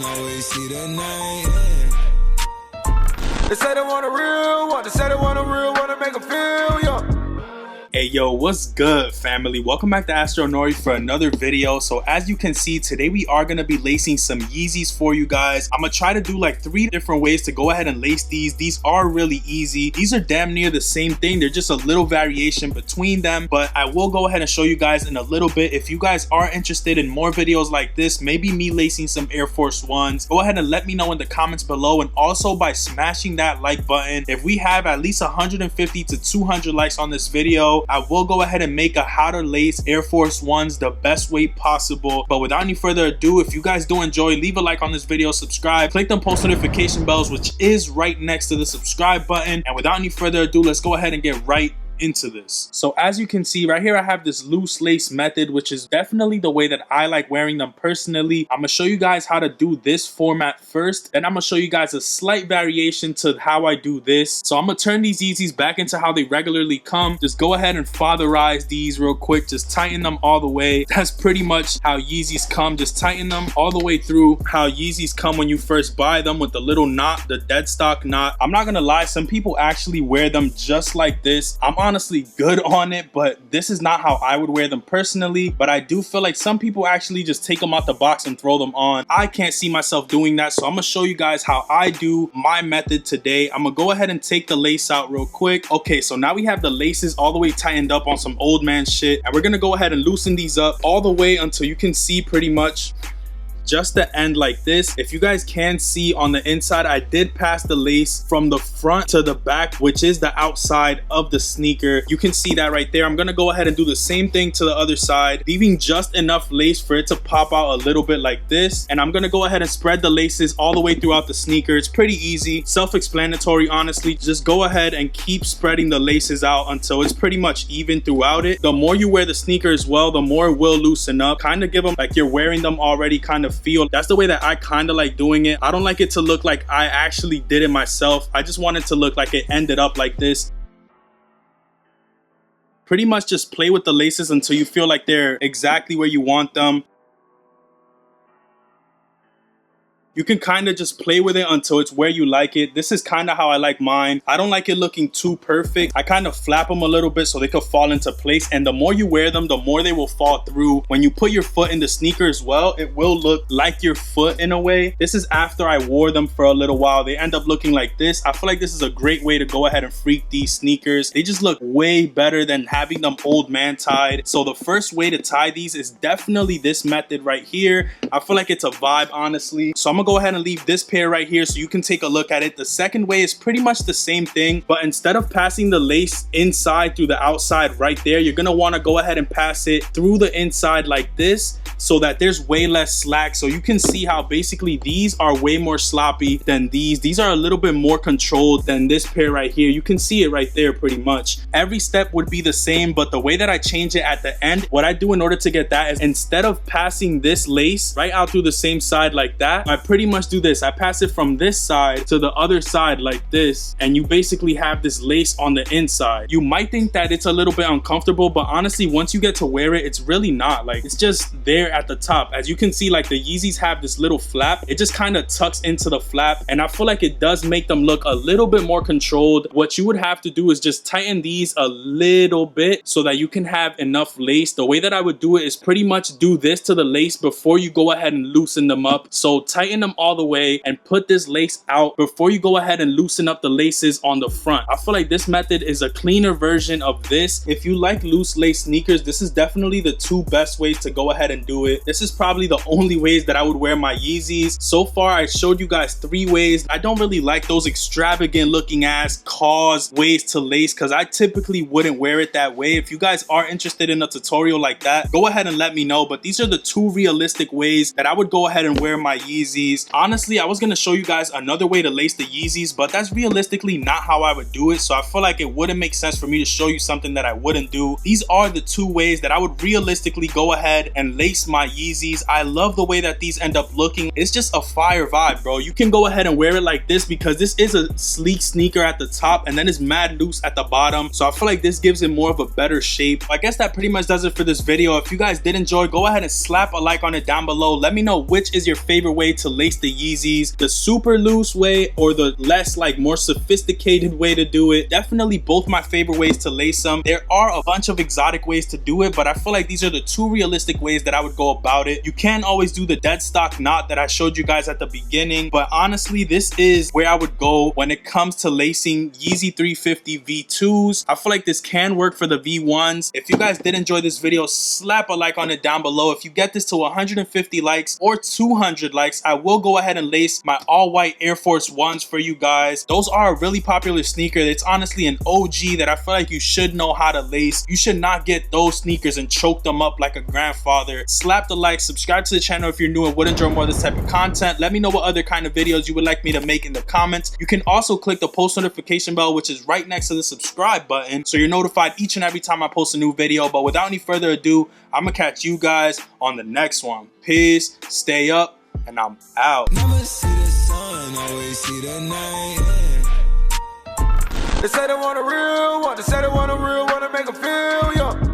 can always see the name. They say they want a real one. They say they want a real one to make them feel young. Hey yo, what's good family? Welcome back to Astro Nori for another video. So as you can see, today we are going to be lacing some Yeezys for you guys. I'm going to try to do like 3 different ways to go ahead and lace these. These are really easy. These are damn near the same thing. They're just a little variation between them, but I will go ahead and show you guys in a little bit. If you guys are interested in more videos like this, maybe me lacing some Air Force Ones, go ahead and let me know in the comments below, and also by smashing that like button. If we have at least 150 to 200 likes on this video, I will go ahead and make a how to lace Air Force Ones the best way possible. But without any further ado, if you guys do enjoy, leave a like on this video, subscribe, click them post notification bells, which is right next to the subscribe button. And without any further ado, let's go ahead and get right into this. So as you can see right here, I have this loose lace method, which is definitely the way that I like wearing them personally. I'm gonna show you guys how to do this format first, then I'm gonna show you guys a slight variation to how I do this. So I'm gonna turn these Yeezys back into how they regularly come. Just go ahead and fatherize these real quick, just tighten them all the way. That's pretty much how Yeezys come. Just tighten them all the way through how Yeezys come when you first buy them, with the little knot, the dead stock knot. I'm not gonna lie, some people actually wear them just like this. I'm honestly good on it, but this is not how I would wear them personally. But I do feel like some people actually just take them out the box and throw them on. I can't see myself doing that, so I'm gonna show you guys how I do my method today. I'm gonna go ahead and take the lace out real quick. Okay, so now we have the laces all the way tightened up on some old man shit, and we're gonna go ahead and loosen these up all the way until you can see pretty much just the end like this. If you guys can see on the inside, I did pass the lace from the front to the back, which is the outside of the sneaker. You can see that right there. I'm gonna go ahead and do the same thing to the other side, leaving just enough lace for it to pop out a little bit like this. And I'm gonna go ahead and spread the laces all the way throughout the sneaker. It's pretty easy, self-explanatory, honestly. Just go ahead and keep spreading the laces out until it's pretty much even throughout it. The more you wear the sneaker as well, the more it will loosen up. Kind of give them like you're wearing them already kind of feel. That's the way that I kind of like doing it. I don't like it to look like I actually did it myself. I just want it to look like it ended up like this. Pretty much just play with the laces until you feel like they're exactly where you want them. You can kind of just play with it until it's where you like it. This is kind of how I like mine. I don't like it looking too perfect. I kind of flap them a little bit so they could fall into place. And the more you wear them, the more they will fall through. When you put your foot in the sneaker as well, it will look like your foot in a way. This is after I wore them for a little while. They end up looking like this. I feel like this is a great way to go ahead and freak these sneakers. They just look way better than having them old man tied. So the first way to tie these is definitely this method right here. I feel like it's a vibe, honestly. So I'm gonna go ahead and leave this pair right here so you can take a look at it. The second way is pretty much the same thing, but instead of passing the lace inside through the outside right there, you're gonna want to go ahead and pass it through the inside like this, so that there's way less slack. So you can see how basically these are way more sloppy than these. These are a little bit more controlled than this pair right here. You can see it right there pretty much. Every step would be the same, but the way that I change it at the end, what I do in order to get that is instead of passing this lace right out through the same side like that, I pretty much do this. I pass it from this side to the other side like this, and you basically have this lace on the inside. You might think that it's a little bit uncomfortable, but honestly, once you get to wear it, it's really not. Like, it's just there at the top. As you can see, like the Yeezys have this little flap. It just kind of tucks into the flap, and I feel like it does make them look a little bit more controlled. What you would have to do is just tighten these a little bit so that you can have enough lace. The way that I would do it is pretty much do this to the lace before you go ahead and loosen them up. So tighten them all the way and put this lace out before you go ahead and loosen up the laces on the front. I feel like this method is a cleaner version of this. If you like loose lace sneakers, this is definitely the 2 best ways to go ahead and do it. This is probably the only ways that I would wear my Yeezys. So far, I showed you guys 3 ways. I don't really like those extravagant looking ass cause ways to lace because I typically wouldn't wear it that way. If you guys are interested in a tutorial like that, go ahead and let me know. But these are the 2 realistic ways that I would go ahead and wear my Yeezys. Honestly, I was gonna show you guys another way to lace the Yeezys, but that's realistically not how I would do it. So I feel like it wouldn't make sense for me to show you something that I wouldn't do. These are the 2 ways that I would realistically go ahead and lace my Yeezys. I love the way that these end up looking. It's just a fire vibe, bro. You can go ahead and wear it like this because this is a sleek sneaker at the top and then it's mad loose at the bottom. So I feel like this gives it more of a better shape. I guess that pretty much does it for this video. If you guys did enjoy, go ahead and slap a like on it down below. Let me know which is your favorite way to lace lace the Yeezys, the super loose way or the less like more sophisticated way to do it. Definitely both my favorite ways to lace them. There are a bunch of exotic ways to do it, but I feel like these are the two realistic ways that I would go about it. You can always do the dead stock knot that I showed you guys at the beginning, but honestly, this is where I would go when it comes to lacing Yeezy 350 V2s. I feel like this can work for the V1s. If you guys did enjoy this video, slap a like on it down below. If you get this to 150 likes or 200 likes, I will go ahead and lace my all white Air Force Ones for you guys. Those are a really popular sneaker. It's honestly an OG that I feel like you should know how to lace. You should not get those sneakers and choke them up like a grandfather. Slap the like, subscribe to the channel if you're new and would enjoy more of this type of content. Let me know what other kind of videos you would like me to make in the comments. You can also click the post notification bell, which is right next to the subscribe button, so you're notified each and every time I post a new video. But without any further ado, I'm gonna catch you guys on the next one. Peace, stay up, and I'm out. Never see the sun, always see the night. They say they want a real one, they say they want a real one to make them feel young.